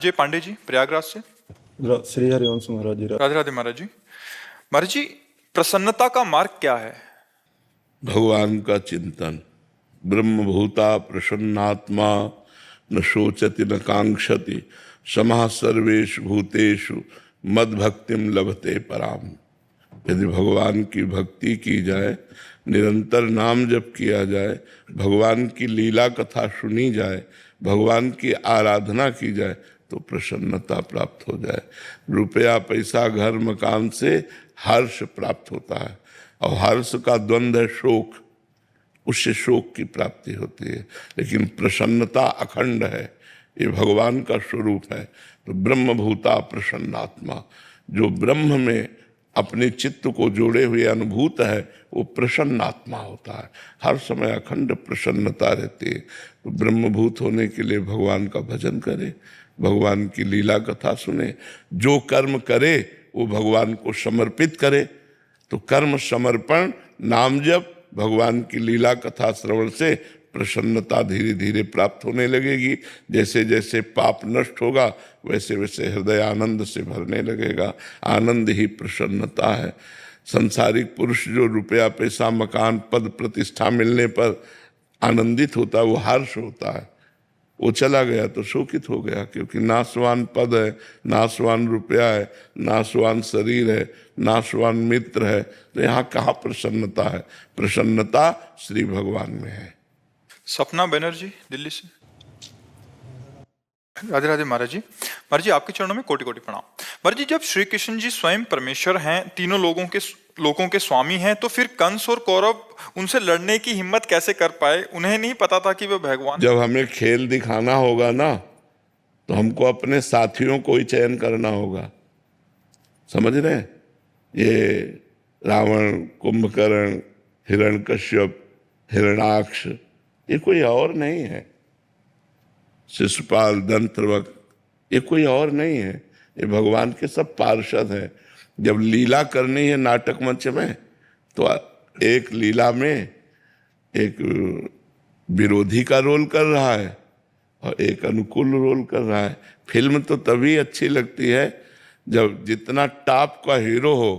जय पांडे जी प्रयागराज से। श्री हरिवंश महाराज जी। राधे राधे महाराज जी। महाराज जी, प्रसन्नता का मार्ग क्या है? भगवान का चिंतन। ब्रह्मभूता प्रसन्नात्मा न शोचति न कांक्षति समः सर्वेषु भूतेषु मद भक्तिम लभते पराम। यदि भगवान की भक्ति की जाए, निरंतर नाम जप किया जाए, भगवान की लीला कथा सुनी जाए, भगवान की आराधना की जाए तो प्रसन्नता प्राप्त हो जाए। रुपया पैसा घर मकान से हर्ष प्राप्त होता है और हर्ष का द्वंद्व है शोक, उससे शोक की प्राप्ति होती है। लेकिन प्रसन्नता अखंड है, ये भगवान का स्वरूप है। तो ब्रह्मभूता प्रसन्नात्मा, जो ब्रह्म में अपने चित्त को जोड़े हुए अनुभूत है वो प्रसन्नात्मा होता है। हर समय अखंड प्रसन्नता रहती है। तो ब्रह्मभूत होने के लिए भगवान का भजन करे, भगवान की लीला कथा सुने, जो कर्म करे वो भगवान को समर्पित करे। तो कर्म समर्पण, नाम जप, भगवान की लीला कथा श्रवण से प्रसन्नता धीरे धीरे प्राप्त होने लगेगी। जैसे जैसे पाप नष्ट होगा वैसे वैसे हृदय आनंद से भरने लगेगा। आनंद ही प्रसन्नता है। संसारिक पुरुष जो रुपया पैसा मकान पद प्रतिष्ठा मिलने पर आनंदित होता है, वो हर्ष होता है। वो चला गया तो शोकित हो गया, क्योंकि नाशवान पद है, नाशवान रुपया है, नाशवान शरीर है, नाशवान मित्र है। तो यहाँ कहाँ प्रसन्नता है? प्रसन्नता श्री भगवान में है। सपना बनर्जी दिल्ली से। राधे राधे महाराज जी। महाराज जी, आपके चरणों में कोटि कोटि प्रणाम। महाराज जी, जब श्री कृष्ण जी स्वयं परमेश्वर हैं, तीनों लोगों के स्वामी हैं, तो फिर कंस और कौरव उनसे लड़ने की हिम्मत कैसे कर पाए? उन्हें नहीं पता था कि वे भगवान। जब हमें खेल दिखाना होगा ना, तो हमको अपने साथियों को ही चयन करना होगा। समझ रहे हैं? ये रावण, कुंभकर्ण, हिरण्यकश्यप, हिरणाक्ष, ये कोई और नहीं है। शिशुपाल, दंतवक्र, ये कोई और नहीं है। ये भगवान के सब पार्षद हैं। जब लीला करनी है नाटक मंच में, तो एक लीला में एक विरोधी का रोल कर रहा है और एक अनुकूल रोल कर रहा है। फिल्म तो तभी अच्छी लगती है जब जितना टॉप का हीरो हो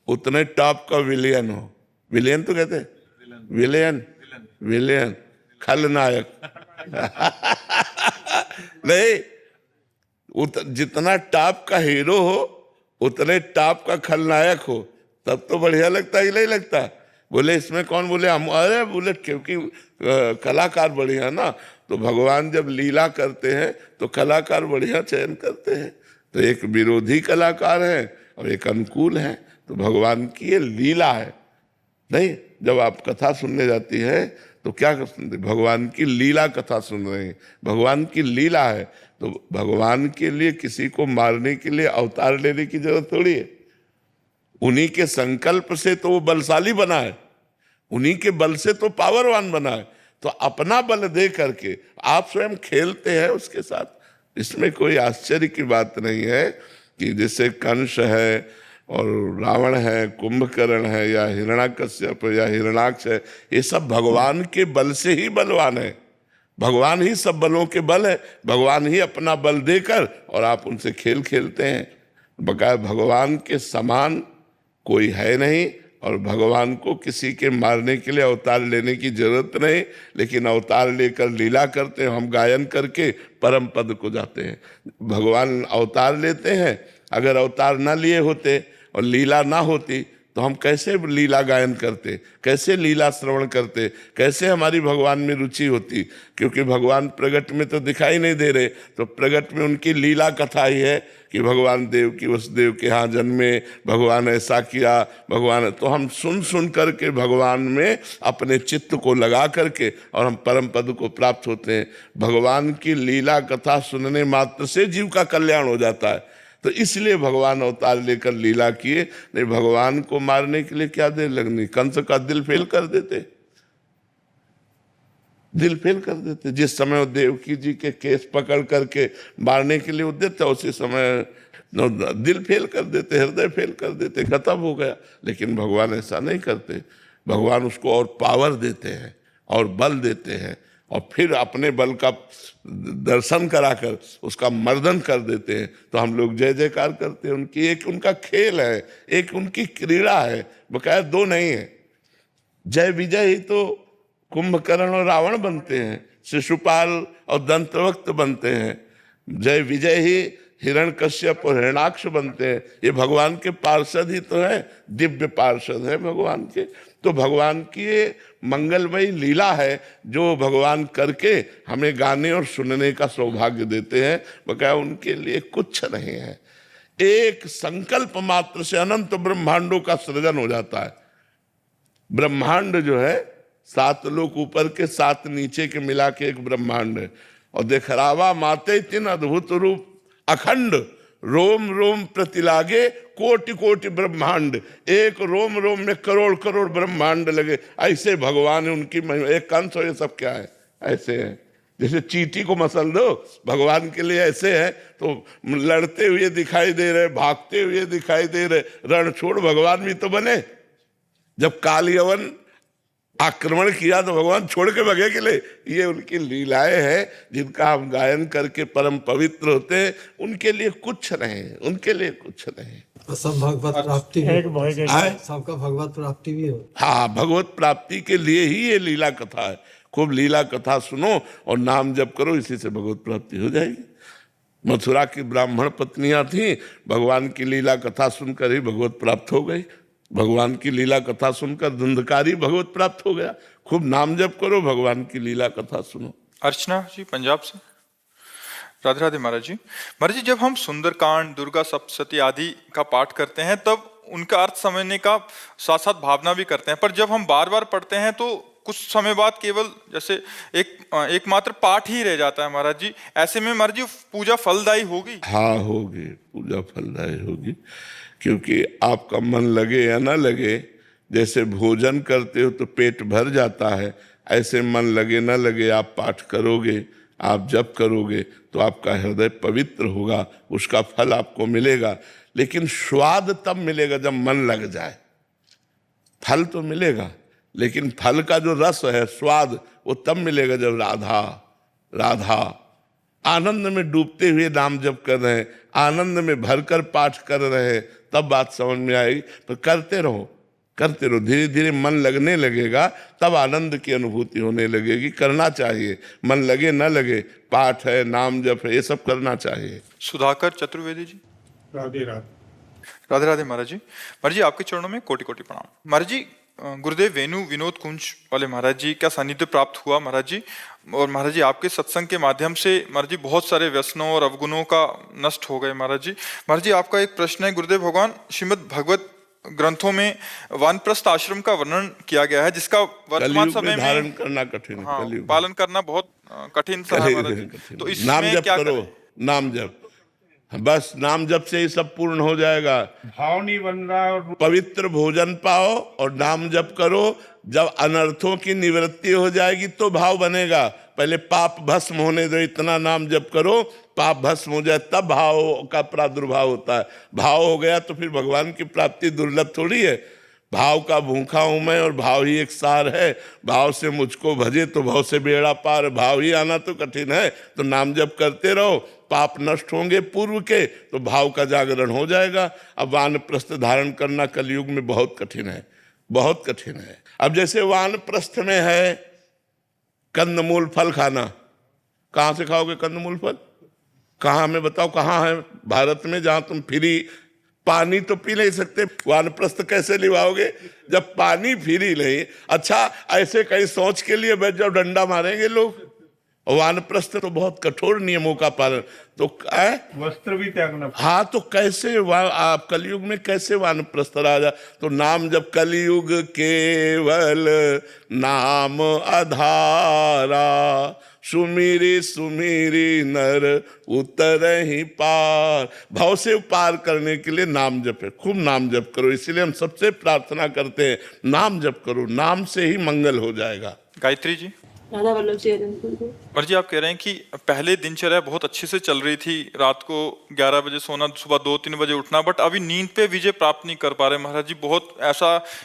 उतने टॉप का विलेन हो। विलेन तो कहते हैं, विलेन खलनायक नहीं, जितना टॉप का हीरो हो उतने टॉप का खलनायक हो, तब तो बढ़िया लगता ही नहीं लगता। बोले इसमें कौन? बोले हम। अरे बोले क्योंकि कलाकार बढ़िया ना। तो भगवान जब लीला करते हैं तो कलाकार बढ़िया चयन करते हैं। तो एक विरोधी कलाकार है और एक अनुकूल है। तो भगवान की ये लीला है। नहीं, जब आप कथा सुनने जाती है तो क्या सुनते? भगवान की लीला कथा सुन रहे हैं, भगवान की लीला है। तो भगवान के लिए किसी को मारने के लिए अवतार लेने की जरूरत थोड़ी है। उन्हीं के संकल्प से तो वो बलशाली बना है, उन्हीं के बल से तो पावरवान बना है। तो अपना बल दे करके आप स्वयं खेलते हैं उसके साथ। इसमें कोई आश्चर्य की बात नहीं है कि जैसे कंस है और रावण है, कुंभकर्ण है, या हिरण्याकश्यप या हिरणाक्ष है, ये सब भगवान के बल से ही बलवान है। भगवान ही सब बलों के बल है। भगवान ही अपना बल देकर और आप उनसे खेल खेलते हैं। बकाया भगवान के समान कोई है नहीं और भगवान को किसी के मारने के लिए अवतार लेने की जरूरत नहीं। लेकिन अवतार लेकर लीला करते हैं, हम गायन करके परम पद को जाते हैं। भगवान अवतार लेते हैं। अगर अवतार ना लिए होते और लीला ना होती तो हम कैसे लीला गायन करते, कैसे लीला श्रवण करते, कैसे हमारी भगवान में रुचि होती? क्योंकि भगवान प्रगट में तो दिखाई नहीं दे रहे। तो प्रगट में उनकी लीला कथा ही है कि भगवान देव की वसुदेव के यहाँ जन्मे, भगवान ऐसा किया, भगवान। तो हम सुन सुन करके भगवान में अपने चित्त को लगा करके और हम परम पद को प्राप्त होते हैं। भगवान की लीला कथा सुनने मात्र से जीव का कल्याण हो जाता है। तो इसलिए भगवान अवतार लेकर लीला किए। नहीं, भगवान को मारने के लिए क्या देर लगनी? कंस का दिल फेल कर देते, दिल फेल कर देते। जिस समय वो देवकी जी के केस पकड़ करके मारने के लिए उद्यत था, उसी समय दिल फेल कर देते, हृदय फेल कर देते, खत्म हो गया। लेकिन भगवान ऐसा नहीं करते। भगवान उसको और पावर देते हैं और बल देते हैं और फिर अपने बल का दर्शन कराकर उसका मर्दन कर देते हैं, तो हम लोग जय जयकार करते हैं। उनकी एक उनका खेल है, एक उनकी क्रीड़ा है, बकाया दो नहीं है। जय विजय ही तो कुंभकर्ण और रावण बनते हैं, शिशुपाल और दंतवक्त बनते हैं। जय विजय ही हिरण्यकश्यप और हिरणाक्ष बनते हैं। ये भगवान के पार्षद ही तो है, दिव्य पार्षद है भगवान के। तो भगवान की ये मंगलमयी लीला है जो भगवान करके हमें गाने और सुनने का सौभाग्य देते हैं, बकाया उनके लिए कुछ नहीं है। एक संकल्प मात्र से अनंत ब्रह्मांडों का सृजन हो जाता है। ब्रह्मांड जो है 7 लोक ऊपर के 7 नीचे के मिला के एक ब्रह्मांड है। और देखरावा माते तीन अद्भुत रूप अखंड, रोम रोम प्रतिलागे कोटि कोटि ब्रह्मांड, एक रोम रोम में करोड़ करोड़ ब्रह्मांड लगे। ऐसे भगवान है, उनकी एक कंस हो, ये सब क्या है, ऐसे है। जैसे चींटी को मसल दो, भगवान के लिए ऐसे है। तो लड़ते हुए दिखाई दे रहे, भागते हुए दिखाई दे रहे, रण छोड़ भगवान भी तो बने। जब काल यवन आक्रमण किया तो भगवान छोड़ के भगे के लिए। ये उनकी लीलाएं हैं जिनका हम गायन करके परम पवित्र होते हैं। उनके लिए कुछ नहीं, उनके लिए कुछ नहीं। सब भगवत प्राप्ति आए? सबका भगवत प्राप्ति भी हो। हाँ, भगवत प्राप्ति के लिए ही ये लीला कथा है। खूब लीला कथा सुनो और नाम जप करो, इसी से भगवत प्राप्ति हो जाएगी। मथुरा की ब्राह्मण पत्नियां थी, भगवान की लीला कथा सुनकर ही भगवत प्राप्त हो गई। भगवान की लीला कथा सुनकर धुंधकारी भगवत प्राप्त हो गया। खूब नाम जप करो, भगवान की लीला कथा सुनो। अर्चना जी पंजाब से। राधे राधे महाराज जी। महाराज जी, जब हम सुंदरकांड, दुर्गा सप्तशती आदि का पाठ करते हैं तब उनका अर्थ समझने का साथ साथ भावना भी करते हैं, पर जब हम बार बार पढ़ते हैं तो कुछ समय बाद केवल जैसे एकमात्र पाठ ही रह जाता है महाराज जी। ऐसे में महाराज जी पूजा फलदायी होगी? हाँ होगी, पूजा फलदायी होगी, क्योंकि आपका मन लगे या ना लगे, जैसे भोजन करते हो तो पेट भर जाता है, ऐसे मन लगे ना लगे आप पाठ करोगे, आप जप करोगे तो आपका हृदय पवित्र होगा, उसका फल आपको मिलेगा। लेकिन स्वाद तब मिलेगा जब मन लग जाए। फल तो मिलेगा, लेकिन फल का जो रस है, स्वाद, वो तब मिलेगा जब राधा राधा आनंद में डूबते हुए नाम जप कर रहे हैं, आनंद में भरकर पाठ कर रहे हैं, तब बात समझ में आएगी। पर करते रहो, करते रहो, धीरे धीरे मन लगने लगेगा, तब आनंद की अनुभूति होने लगेगी। करना चाहिए, मन लगे न लगे, पाठ है, नाम जप है, ये सब करना चाहिए। सुधाकर चतुर्वेदी जी। राधे राधे। राधे राधे महाराज जी। महाराज जी, आपके चरणों में कोटि कोटि प्रणाम। महाराज जी, गुरुदेव वेणु विनोद कुंज वाले महाराज जी का सानिध्य प्राप्त हुआ महाराज जी। और महाराज जी, आपके सत्संग के माध्यम से महाराज जी बहुत सारे व्यसनों और अवगुणों का नष्ट हो गए महाराज जी। महाराज जी, आपका एक प्रश्न है। गुरुदेव भगवान श्रीमद् भगवत ग्रंथों में वानप्रस्थ आश्रम का वर्णन किया गया है, जिसका वर्तमान समय में धारण करना कठिन है। हाँ, कलयुग पालन करना बहुत कठिन सा है महाराज जी। तो इसमें नाम जप क्या करो, करें? नाम जप, बस नाम जप से ही सब पूर्ण हो जाएगा। भाव नहीं बन रहा है और पवित्र भोजन पाओ और नाम जप करो। जब अनर्थों की निवृत्ति हो जाएगी तो भाव बनेगा। पहले पाप भस्म होने दो, इतना नाम जप करो, पाप भस्म हो जाए तब भाव का प्रादुर्भाव होता है। भाव हो गया तो फिर भगवान की प्राप्ति दुर्लभ थोड़ी है। भाव का भूखा हूं मैं और भाव ही एक सार है। भाव से मुझको भजे तो भाव से बेड़ा पार। भाव ही आना तो कठिन है, तो नाम जप करते रहो, पाप नष्ट होंगे पूर्व के, तो भाव का जागरण हो जाएगा। अब वानप्रस्थ धारण करना कलयुग में बहुत कठिन है, बहुत कठिन है। अब जैसे वानप्रस्थ में है कंदमूल फल खाना, कहाँ से खाओगे कंदमूल फल? कहाँ, हमें बताओ कहाँ है भारत में जहाँ तुम फ्री पानी तो पी नहीं सकते? वानप्रस्थ कैसे निभाओगे जब पानी फ्री नहीं? अच्छा, ऐसे कहीं सोच के लिए बैठ जाओ, डंडा मारेंगे लोग। और वानप्रस्थ तो बहुत कठोर नियमों का पालन, तो वस्त्र भी त्यागना। हाँ, तो कैसे आप कलयुग में कैसे वानप्रस्थ राजा? तो नाम जब कलयुग केवल नाम आधारा, सुमिरी सुमिरी नर उतर ही पार। भाव से पार करने के लिए नाम जप है, खूब नाम जप करो। इसीलिए हम सबसे प्रार्थना करते हैं, नाम जप करो, नाम से ही मंगल हो जाएगा। गायत्री जी। राधा वल्लभ जी अनंतपुर। पर जी, आप कह रहे हैं कि पहले दिनचर्या बहुत अच्छे से चल रही थी, रात को 11 बजे सोना, सुबह 2-3 बजे उठना, बट अभी नींद पे विजय प्राप्त नहीं कर पा रहे महाराज जी। बहुत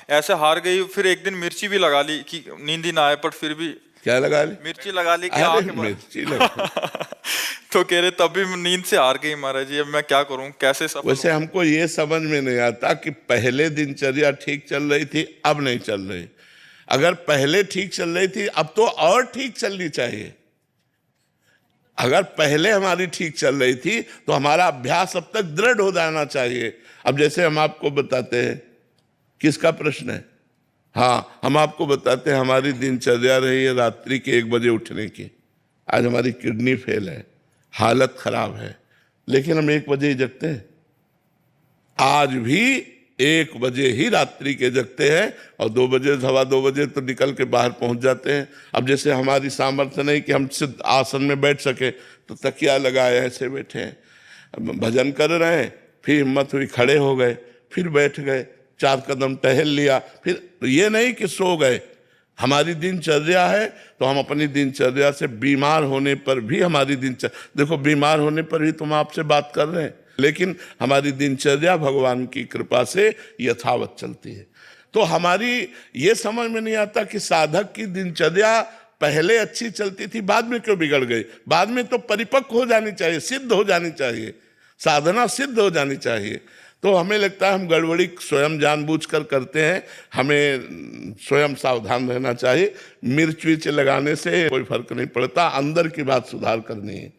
ऐसे हार गई। फिर एक दिन मिर्ची भी लगा ली कि नींद ही ना आए, पर फिर भी क्या लगा ली? मिर्ची लगा ली कि अरे आंखें मिर्ची लगा। तो कह रहे तभी नींद से हार गई महाराज जी, अब मैं क्या करूं, कैसे सफल वैसे हमको ये समझ में नहीं आता कि पहले दिनचर्या ठीक चल रही थी, अब नहीं चल रही। अगर पहले ठीक चल रही थी, अब तो और ठीक चलनी चाहिए। अगर पहले हमारी ठीक चल रही थी तो हमारा अभ्यास अब तक दृढ़ हो जाना चाहिए। अब जैसे हम आपको बताते हैं, किसका प्रश्न है? हाँ, हम आपको बताते हैं हमारी दिनचर्या रही है रात्रि के 1 बजे उठने की। आज हमारी किडनी फेल है, हालत खराब है, लेकिन हम 1 बजे ही जगते हैं। आज भी 1 बजे ही रात्रि के जगते हैं और 2 बजे 2:15 बजे तो निकल के बाहर पहुंच जाते हैं। अब जैसे हमारी सामर्थ्य नहीं कि हम सिद्ध आसन में बैठ सके, तो तकिया लगाए ऐसे बैठे हैं। अब भजन कर रहे हैं, फिर हिम्मत हुई खड़े हो गए, फिर बैठ गए, 4 कदम टहल लिया, फिर ये नहीं कि सो गए। हमारी दिनचर्या है तो हम अपनी दिनचर्या से बीमार होने पर भी हमारी दिनचर्या, देखो बीमार होने पर भी तुम आपसे बात कर रहे हैं, लेकिन हमारी दिनचर्या भगवान की कृपा से यथावत चलती है। तो हमारी ये समझ में नहीं आता कि साधक की दिनचर्या पहले अच्छी चलती थी, बाद में क्यों बिगड़ गई। बाद में तो परिपक्व हो जानी चाहिए, सिद्ध हो जानी चाहिए, साधना सिद्ध हो जानी चाहिए। तो हमें लगता है हम गड़बड़ी स्वयं जानबूझकर करते हैं, हमें स्वयं सावधान रहना चाहिए। मिर्च विर्च लगाने से कोई फर्क नहीं पड़ता, अंदर की बात सुधार करनी है।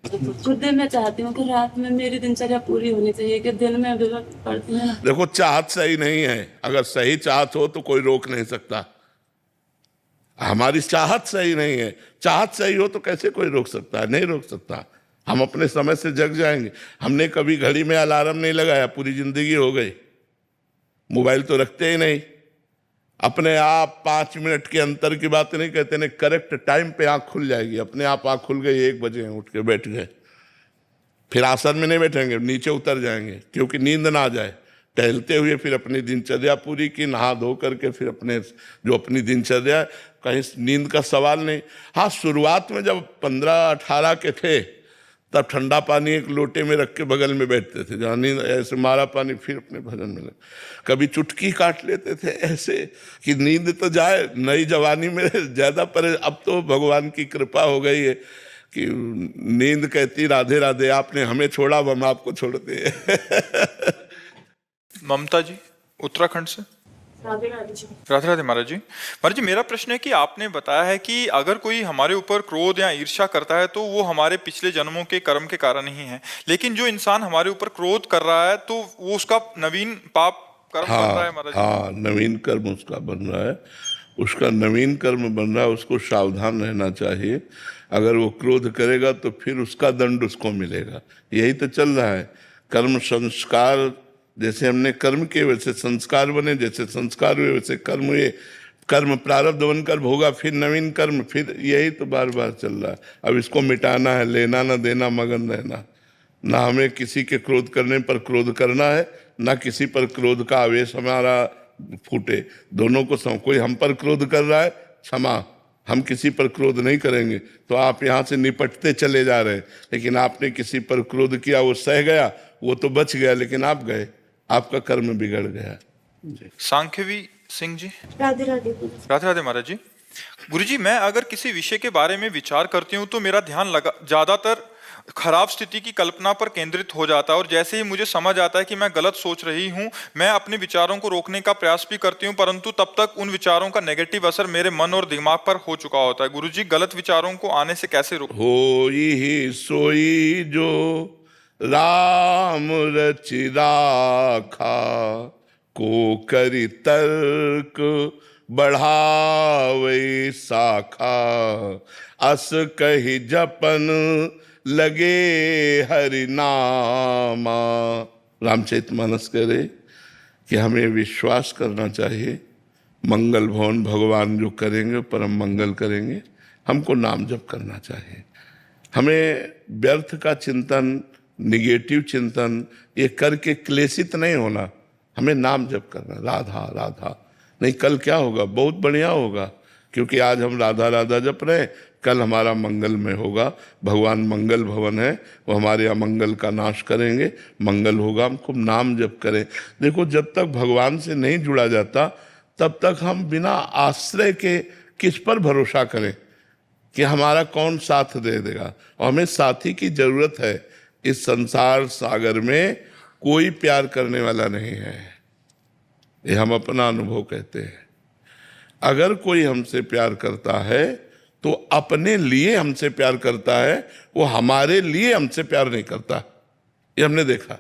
खुद दिन मैं चाहती हूँ कि रात में मेरी दिनचर्या पूरी होनी चाहिए, कि दिन में जरूरत पड़ती है ना। देखो, चाहत सही नहीं है, अगर सही चाहत हो तो कोई रोक नहीं सकता। हमारी चाहत सही नहीं है, चाहत सही हो तो कैसे कोई रोक सकता है? नहीं रोक सकता। हम अपने समय से जग जाएंगे। हमने कभी घड़ी में अलार्म नहीं लगाया, पूरी जिंदगी हो गई। मोबाइल तो रखते ही नहीं, अपने आप 5 मिनट के अंतर की बात नहीं कहते, नहीं करेक्ट टाइम पे आंख खुल जाएगी। अपने आप आंख खुल गई, 1 बजे उठ के बैठ गए। फिर आसन में नहीं बैठेंगे, नीचे उतर जाएंगे, क्योंकि नींद ना आ जाए। टहलते हुए फिर अपनी दिनचर्या पूरी की, नहा धो करके फिर अपने जो अपनी दिनचर्या, कहीं नींद का सवाल नहीं। हाँ, शुरुआत में जब 15-18 के थे तब ठंडा पानी एक लोटे में रख के बगल में बैठते थे, जहाँ नींद ऐसे मारा पानी, फिर अपने भजन में लगे। कभी चुटकी काट लेते थे ऐसे कि नींद तो जाए। नई जवानी में ज़्यादा, पर अब तो भगवान की कृपा हो गई है कि नींद कहती राधे राधे, आपने हमें छोड़ा, हम आपको छोड़ते हैं। ममता जी उत्तराखंड से। राधे राधे जी। राधे राधे महाराज जी। महाराज जी, मेरा प्रश्न है कि आपने बताया है कि अगर कोई हमारे ऊपर क्रोध या ईर्ष्या करता है तो वो हमारे पिछले जन्मों के कर्म के कारण ही है, लेकिन जो इंसान हमारे ऊपर क्रोध कर रहा है तो वो उसका नवीन पाप कर्म बन रहा है महाराज जी। हाँ, नवीन कर्म उसका बन रहा है, उसका नवीन कर्म बन रहा है। उसको सावधान रहना चाहिए। अगर वो क्रोध करेगा तो फिर उसका दंड उसको मिलेगा। यही तो चल रहा है। कर्म संस्कार, जैसे हमने कर्म किए वैसे संस्कार बने, जैसे संस्कार हुए वैसे कर्म हुए। कर्म प्रारब्ध बनकर भोगा, फिर नवीन कर्म, फिर यही तो बार बार चल रहा है। अब इसको मिटाना है, लेना ना देना, मगन रहना। ना हमें किसी के क्रोध करने पर क्रोध करना है, ना किसी पर क्रोध का आवेश हमारा फूटे। दोनों को कोई हम पर क्रोध कर रहा है, क्षमा, हम किसी पर क्रोध नहीं करेंगे। तो आप यहाँ से निपटते चले जा रहे हैं, लेकिन आपने किसी पर क्रोध किया, वो सह गया, वो तो बच गया, लेकिन आप गए, आपका कर्म बिगड़ गया। सांख्यवी सिंह जी। राधे राधे। राधे राधे महाराज जी। गुरुजी, मैं अगर किसी विषय के बारे में विचार करती हूँ तो मेरा ध्यान ज्यादातर खराब स्थिति की कल्पना पर केंद्रित हो जाता है, और जैसे ही मुझे समझ आता है कि मैं गलत सोच रही हूँ, मैं अपने विचारों को रोकने का प्रयास भी करती हूँ, परंतु तब तक उन विचारों का नेगेटिव असर मेरे मन और दिमाग पर हो चुका होता है। गुरुजी, गलत विचारों को आने से कैसे रोक? होई ही सोई जो राम रचि राखा, को करि तर्क बढ़ावे शाखा, अस कहि जपन लगे हरि नामा। रामचरितमानस कह रहे कि हमें विश्वास करना चाहिए, मंगल भवन भगवान जो करेंगे परम मंगल करेंगे। हमको नाम जप करना चाहिए। हमें व्यर्थ का चिंतन, निगेटिव चिंतन ये करके क्लेशित नहीं होना। हमें नाम जप करना, राधा राधा। नहीं, कल क्या होगा? बहुत बढ़िया होगा, क्योंकि आज हम राधा राधा जप रहे हैं, कल हमारा मंगल में होगा। भगवान मंगल भवन है, वो हमारे अमंगल का नाश करेंगे, मंगल होगा। हम खूब नाम जप करें। देखो, जब तक भगवान से नहीं जुड़ा जाता तब तक हम बिना आश्रय के किस पर भरोसा करें? कि हमारा कौन साथ दे देगा, और हमें साथी की जरूरत है। इस संसार सागर में कोई प्यार करने वाला नहीं है, ये हम अपना अनुभव कहते हैं। अगर कोई हमसे प्यार करता है तो अपने लिए हमसे प्यार करता है, वो हमारे लिए हमसे प्यार नहीं करता। ये हमने देखा।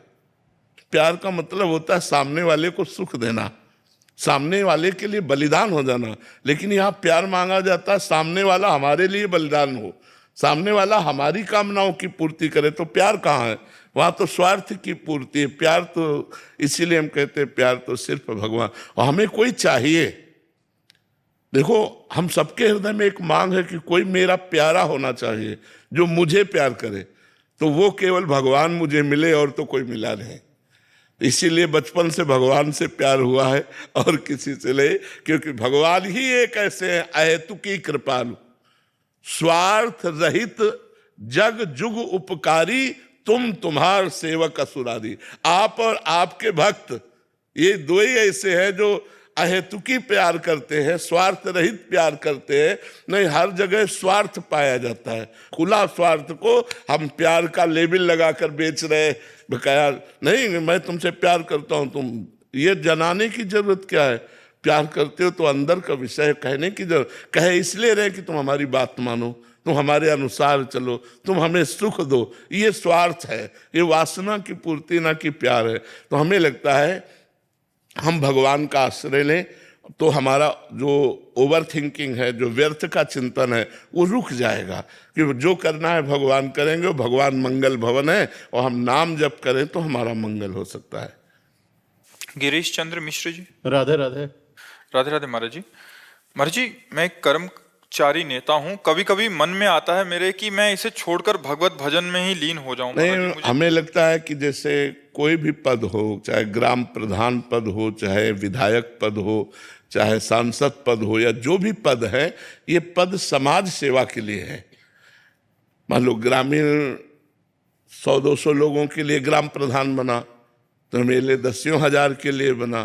प्यार का मतलब होता है सामने वाले को सुख देना, सामने वाले के लिए बलिदान हो जाना। लेकिन यहाँ प्यार मांगा जाता है सामने वाला हमारे लिए बलिदान हो, सामने वाला हमारी कामनाओं की पूर्ति करे। तो प्यार कहाँ है? वहाँ तो स्वार्थ की पूर्ति है। प्यार तो इसीलिए हम कहते हैं प्यार तो सिर्फ भगवान, और हमें कोई चाहिए। देखो, हम सबके हृदय में एक मांग है कि कोई मेरा प्यारा होना चाहिए जो मुझे प्यार करे। तो वो केवल भगवान मुझे मिले और तो कोई मिला नहीं। इसीलिए बचपन से भगवान से प्यार हुआ है और किसी से ले, क्योंकि भगवान ही एक ऐसे हैं अहेतुकी कृपालु, स्वार्थ रहित जग जुग उपकारी, तुम तुम्हार सेवक असुरारी। आप और आपके भक्त, ये दो ही ऐसे हैं जो अहेतुकी प्यार करते हैं, स्वार्थ रहित प्यार करते हैं। नहीं, हर जगह स्वार्थ पाया जाता है। खुला स्वार्थ को हम प्यार का लेबल लगाकर बेच रहे, बकाया नहीं मैं तुमसे प्यार करता हूं, तुम ये जनाने की जरूरत क्या है? प्यार करते हो तो अंदर का विषय कहने की जरूरत, कहे इसलिए रहे कि तुम हमारी बात मानो, तुम हमारे अनुसार चलो, तुम हमें सुख दो। ये स्वार्थ है, ये वासना की पूर्ति ना कि प्यार है। तो हमें लगता है हम भगवान का आश्रय लें तो हमारा जो ओवर थिंकिंग है, जो व्यर्थ का चिंतन है, वो रुक जाएगा। कि जो करना है भगवान करेंगे, भगवान मंगल भवन है, और हम नाम जप करें तो हमारा मंगल हो सकता है। गिरीश चंद्र मिश्र जी। राधे राधे। राधे राधे महाराज जी। महाराज जी, मैं एक कर्मचारी नेता हूँ। कभी कभी मन में आता है मेरे कि मैं इसे छोड़कर भगवत भजन में ही लीन हो जाऊं। नहीं, हमें लगता है कि जैसे कोई भी पद हो, चाहे ग्राम प्रधान पद हो, चाहे विधायक पद हो, चाहे सांसद पद हो, या जो भी पद है, ये पद समाज सेवा के लिए है। मान लो ग्रामीण 100-200 लोगों के लिए ग्राम प्रधान बना, तो मेले 10,000 के लिए बना,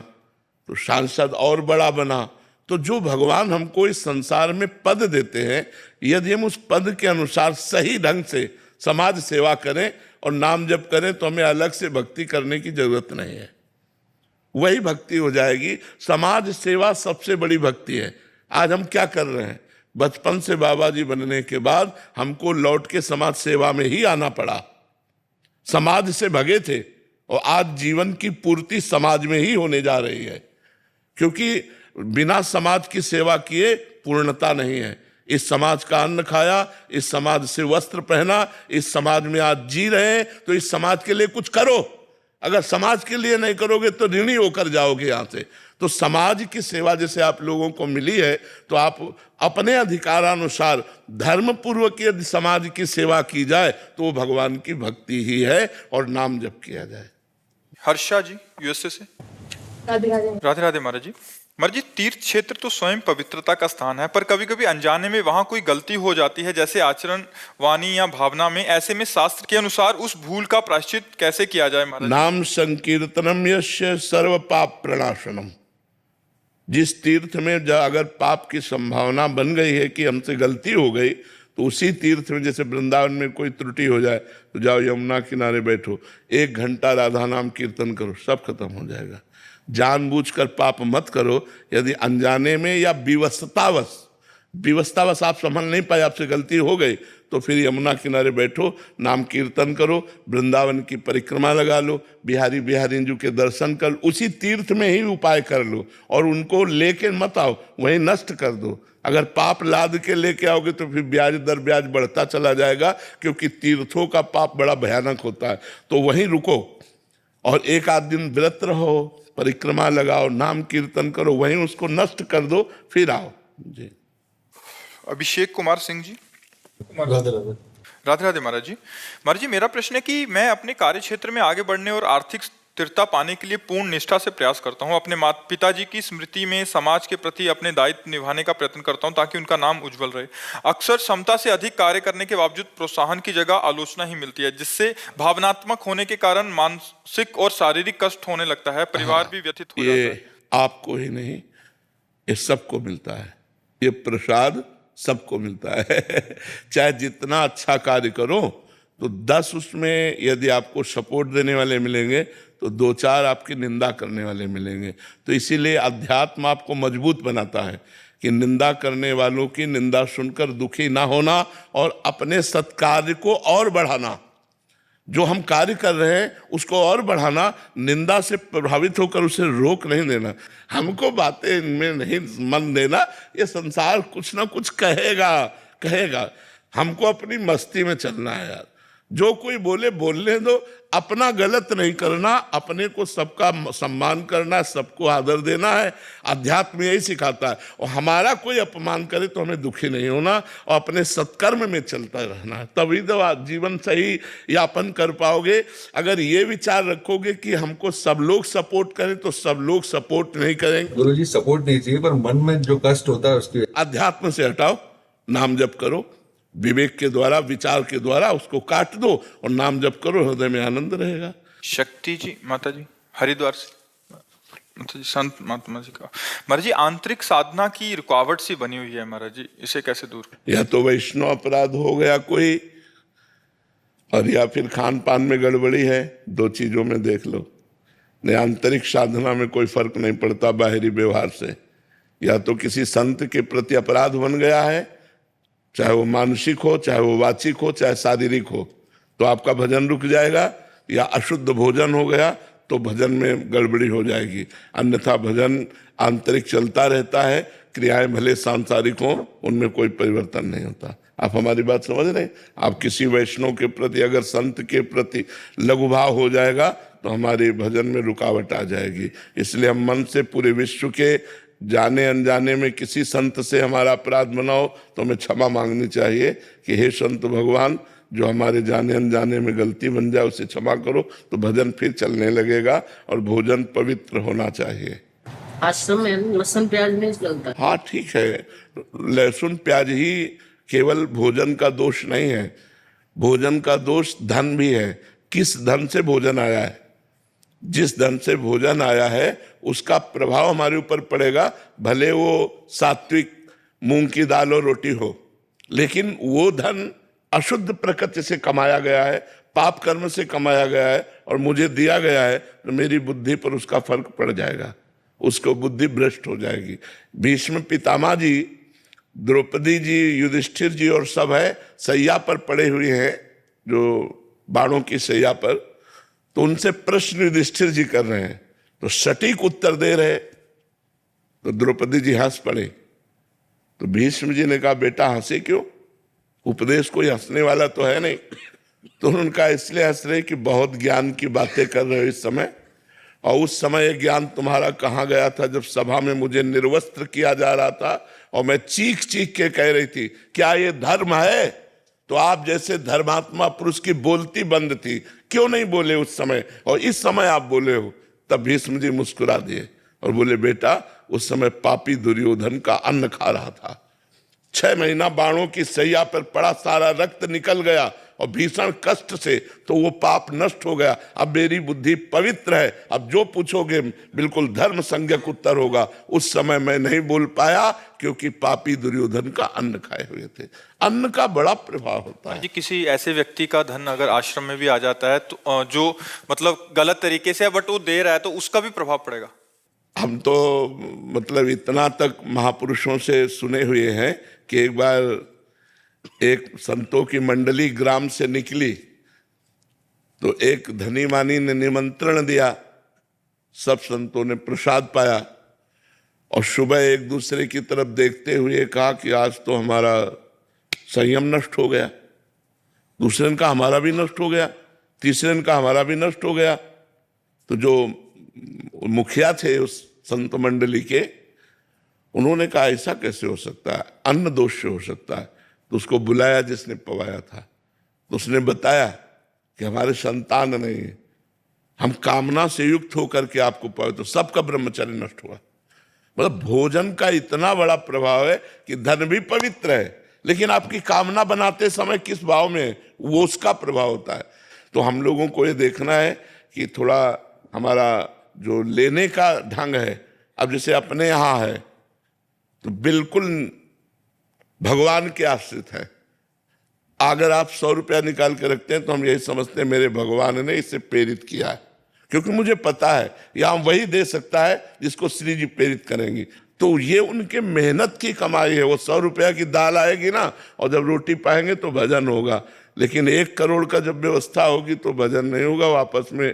तो सांसद और बड़ा बना। तो जो भगवान हमको इस संसार में पद देते हैं, यदि हम उस पद के अनुसार सही ढंग से समाज सेवा करें और नाम जप करें, तो हमें अलग से भक्ति करने की जरूरत नहीं है। वही भक्ति हो जाएगी। समाज सेवा सबसे बड़ी भक्ति है। आज हम क्या कर रहे हैं? बचपन से बाबा जी बनने के बाद हमको लौट के समाज सेवा में ही आना पड़ा। समाज से भगे थे और आज जीवन की पूर्ति समाज में ही होने जा रही है, क्योंकि बिना समाज की सेवा किए पूर्णता नहीं है। इस समाज का अन्न खाया, इस समाज से वस्त्र पहना, इस समाज में आज जी रहे हैं, तो इस समाज के लिए कुछ करो। अगर समाज के लिए नहीं करोगे तो ऋणी होकर जाओगे यहाँ से। तो समाज की सेवा जैसे आप लोगों को मिली है, तो आप अपने अधिकारानुसार धर्म पूर्वक यदि समाज की सेवा की जाए तो वो भगवान की भक्ति ही है, और नाम जप किया जाए। हर्षा जी यूएसए से। राधे राधे। राधे राधे महाराज जी। महाराज जी, तीर्थ क्षेत्र तो स्वयं पवित्रता का स्थान है, पर कभी कभी अनजाने में वहां कोई गलती हो जाती है, जैसे आचरण, वाणी या भावना में। ऐसे में शास्त्र के अनुसार उस भूल का प्रायश्चित कैसे किया जाए महाराज? नाम संकीर्तनम यस्य सर्व पाप प्रणाशनम। जिस तीर्थ में अगर पाप की संभावना बन गई है कि हमसे गलती हो गई, तो उसी तीर्थ में, जैसे वृंदावन में कोई त्रुटि हो जाए तो जाओ यमुना किनारे बैठो, 1 घंटा राधा नाम कीर्तन करो, सब खत्म हो जाएगा। जानबूझकर पाप मत करो। यदि अनजाने में या विवशतावश आप संभल नहीं पाए, आपसे गलती हो गई, तो फिर यमुना किनारे बैठो, नाम कीर्तन करो, वृंदावन की परिक्रमा लगा लो, बिहारी बिहारी जी के दर्शन कर, उसी तीर्थ में ही उपाय कर लो, और उनको लेके मत आओ, वहीं नष्ट कर दो। अगर पाप लाद के लेके आओगे तो फिर ब्याज दर ब्याज बढ़ता चला जाएगा, क्योंकि तीर्थों का पाप बड़ा भयानक होता है। तो वहीं रुको और 1 आध दिन व्रत रहो, परिक्रमा लगाओ, नाम कीर्तन करो, वहीं उसको नष्ट कर दो, फिर आओ जी। अभिषेक कुमार सिंह जी। राधे राधे। राधे राधे महाराज जी। महाराज जी, मेरा प्रश्न है कि मैं अपने कार्य क्षेत्र में आगे बढ़ने और आर्थिक स्थिरता पाने के लिए पूर्ण निष्ठा से प्रयास करता हूं। अपने माता पिताजी की स्मृति में समाज के प्रति अपने दायित्व निभाने का प्रयत्न करता हूं, ताकि उनका नाम उज्जवल रहे। अक्सर क्षमता से अधिक कार्य करने के बावजूद प्रोत्साहन की जगह आलोचना ही मिलती है, जिससे भावनात्मक होने के कारण मानसिक और शारीरिक कष्ट होने लगता है, परिवार भी व्यथित हो जाता है। ये आपको ही नहीं, ये सबको मिलता है। ये प्रसाद सबको मिलता है। चाहे जितना अच्छा कार्य करो तो 10 उसमें यदि आपको सपोर्ट देने वाले मिलेंगे तो 2-4 आपकी निंदा करने वाले मिलेंगे। तो इसीलिए अध्यात्म आपको मजबूत बनाता है कि निंदा करने वालों की निंदा सुनकर दुखी ना होना और अपने सत्कार्य को और बढ़ाना, जो हम कार्य कर रहे हैं उसको और बढ़ाना, निंदा से प्रभावित होकर उसे रोक नहीं देना। हमको बातें इनमें नहीं मन देना, ये संसार कुछ ना कुछ कहेगा। हमको अपनी मस्ती में चलना है यार। जो कोई बोले बोलने दो, अपना गलत नहीं करना, अपने को सबका सम्मान करना, सबको आदर देना है। अध्यात्म यही सिखाता है। और हमारा कोई अपमान करे तो हमें दुखी नहीं होना और अपने सत्कर्म में चलता रहना है, तभी तो आप जीवन सही यापन कर पाओगे। अगर ये विचार रखोगे कि हमको सब लोग सपोर्ट करें तो सब लोग सपोर्ट नहीं करेंगे। गुरुजी सपोर्ट नहीं चाहिए, पर मन में जो कष्ट होता है उसकी अध्यात्म से हटाओ, नाम जप करो, विवेक के द्वारा, विचार के द्वारा उसको काट दो और नाम जप करो, हृदय में आनंद रहेगा। शक्ति जी, माता जी हरिद्वार से, माता जी संत महात्मा जी का, महाराज जी आंतरिक साधना की रुकावट सी बनी हुई है महाराज जी, इसे कैसे दूर करें? या तो वैष्णव अपराध हो गया कोई, और या फिर खान पान में गड़बड़ी है। 2 चीजों में देख लो। नहीं, आंतरिक साधना में कोई फर्क नहीं पड़ता बाहरी व्यवहार से। या तो किसी संत के प्रति अपराध बन गया है, चाहे वो मानसिक हो, चाहे वो वाचिक हो, चाहे शारीरिक हो, तो आपका भजन रुक जाएगा। या अशुद्ध भोजन हो गया तो भजन में गड़बड़ी हो जाएगी। अन्यथा भजन आंतरिक चलता रहता है, क्रियाएं भले सांसारिक हों, उनमें कोई परिवर्तन नहीं होता। आप हमारी बात समझ रहे हैं? आप किसी वैष्णव के प्रति, अगर संत के प्रति लघु भाव हो जाएगा तो हमारे भजन में रुकावट आ जाएगी। इसलिए हम मन से पूरे विश्व के जाने अनजाने में किसी संत से हमारा अपराध बनाओ तो हमें क्षमा मांगनी चाहिए कि हे संत भगवान, जो हमारे जाने अनजाने में गलती बन जाए उसे क्षमा करो, तो भजन फिर चलने लगेगा। और भोजन पवित्र होना चाहिए। आश्रम में लहसुन प्याज नहीं चलता। हाँ ठीक है, लहसुन प्याज ही केवल भोजन का दोष नहीं है, भोजन का दोष धन भी है। किस धन से भोजन आया है, जिस धन से भोजन आया है उसका प्रभाव हमारे ऊपर पड़ेगा। भले वो सात्विक मूंग की दाल और रोटी हो, लेकिन वो धन अशुद्ध प्रकृति से कमाया गया है, पाप कर्म से कमाया गया है और मुझे दिया गया है, तो मेरी बुद्धि पर उसका फर्क पड़ जाएगा, उसको बुद्धि भ्रष्ट हो जाएगी। भीष्म पितामह जी, द्रौपदी जी, युधिष्ठिर जी और सब है सैया पर पड़े हुए हैं, जो बाणों की सैया पर। तो उनसे प्रश्न युधिष्ठिर जी कर रहे हैं, तो सटीक उत्तर दे रहे, तो द्रौपदी जी हंस पड़े। तो भीष्म जी ने कहा, बेटा हंसे क्यों, उपदेश कोई हंसने वाला तो है नहीं। तो उनका इसलिए हंस रहे कि बहुत ज्ञान की बातें कर रहे हो इस समय, और उस समय ये ज्ञान तुम्हारा कहाँ गया था जब सभा में मुझे निर्वस्त्र किया जा रहा था और मैं चीख चीख के कह रही थी क्या ये धर्म है। तो आप जैसे धर्मात्मा पुरुष की बोलती बंद थी, क्यों नहीं बोले उस समय, और इस समय आप बोले हो। तब भीष्म जी मुस्कुरा दिए और बोले, बेटा उस समय पापी दुर्योधन का अन्न खा रहा था, 6 महीना बाणों की सैया पर पड़ा, सारा रक्त निकल गया और भीषण कष्ट से, तो वो पाप नष्ट हो गया। अब मेरी बुद्धि पवित्र है, अब जो पूछोगे बिल्कुल धर्म संज्ञक उत्तर होगा। उस समय मैं नहीं बोल पाया क्योंकि पापी दुर्योधन का अन्न खाए हुए थे। अन्न का बड़ा प्रभाव होता है। जी किसी ऐसे व्यक्ति का धन अगर आश्रम में भी आ जाता है तो जो मतलब गलत तरीके से बट वो दे रहा है, तो उसका भी प्रभाव पड़ेगा। हम तो मतलब इतना तक महापुरुषों से सुने हुए हैं कि एक बार एक संतों की मंडली ग्राम से निकली, तो एक धनी मानी ने निमंत्रण दिया, सब संतों ने प्रसाद पाया और सुबह एक दूसरे की तरफ देखते हुए कहा कि आज तो हमारा संयम नष्ट हो गया। दूसरे ने कहा हमारा भी नष्ट हो गया, तीसरे ने कहा हमारा भी नष्ट हो गया। तो जो मुखिया थे उस संत मंडली के, उन्होंने कहा ऐसा कैसे हो सकता है, अन्न दोष से हो सकता है। तो उसको बुलाया जिसने पवाया था, तो उसने बताया कि हमारे संतान नहीं है, हम कामना से युक्त होकर के आपको पाए, तो सबका ब्रह्मचर्य नष्ट हुआ। मतलब भोजन का इतना बड़ा प्रभाव है कि धन भी पवित्र है, लेकिन आपकी कामना बनाते समय किस भाव में है, वो उसका प्रभाव होता है। तो हम लोगों को ये देखना है कि थोड़ा हमारा जो लेने का ढंग है, अब जैसे अपने यहाँ है तो बिल्कुल भगवान के आश्रित हैं। अगर आप 100 रुपया निकाल के रखते हैं तो हम यही समझते हैं मेरे भगवान ने इसे प्रेरित किया है, क्योंकि मुझे पता है यहाँ वही दे सकता है जिसको श्री जी प्रेरित करेंगी। तो ये उनके मेहनत की कमाई है। वो 100 रुपया की दाल आएगी ना, और जब रोटी पाएंगे तो भजन होगा। लेकिन 1 करोड़ का जब व्यवस्था होगी तो भजन नहीं होगा, वापस में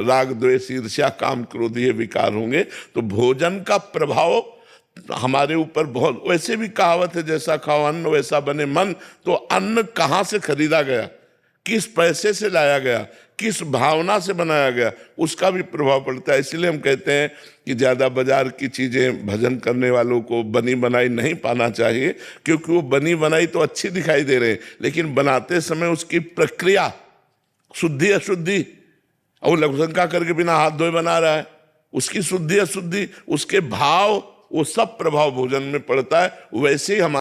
राग द्वेष ईर्ष्या काम क्रोध ये विकार होंगे। तो भोजन का प्रभाव हमारे ऊपर बहुत, वैसे भी कहावत है जैसा खाओ अन्न वैसा बने मन। तो अन्न कहाँ से खरीदा गया, किस पैसे से लाया गया, किस भावना से बनाया गया, उसका भी प्रभाव पड़ता है। इसलिए हम कहते हैं कि ज़्यादा बाजार की चीज़ें भजन करने वालों को बनी बनाई नहीं पाना चाहिए, क्योंकि वो बनी बनाई तो अच्छी दिखाई दे रहे हैं, लेकिन बनाते समय उसकी प्रक्रिया शुद्धि अशुद्धि, और वो लघुशंका करके बिना हाथ धोए बना रहा है, उसकी शुद्धि अशुद्धि, उसके भाव, वो सब प्रभाव भोजन में पड़ता है। वैसे ही हमारे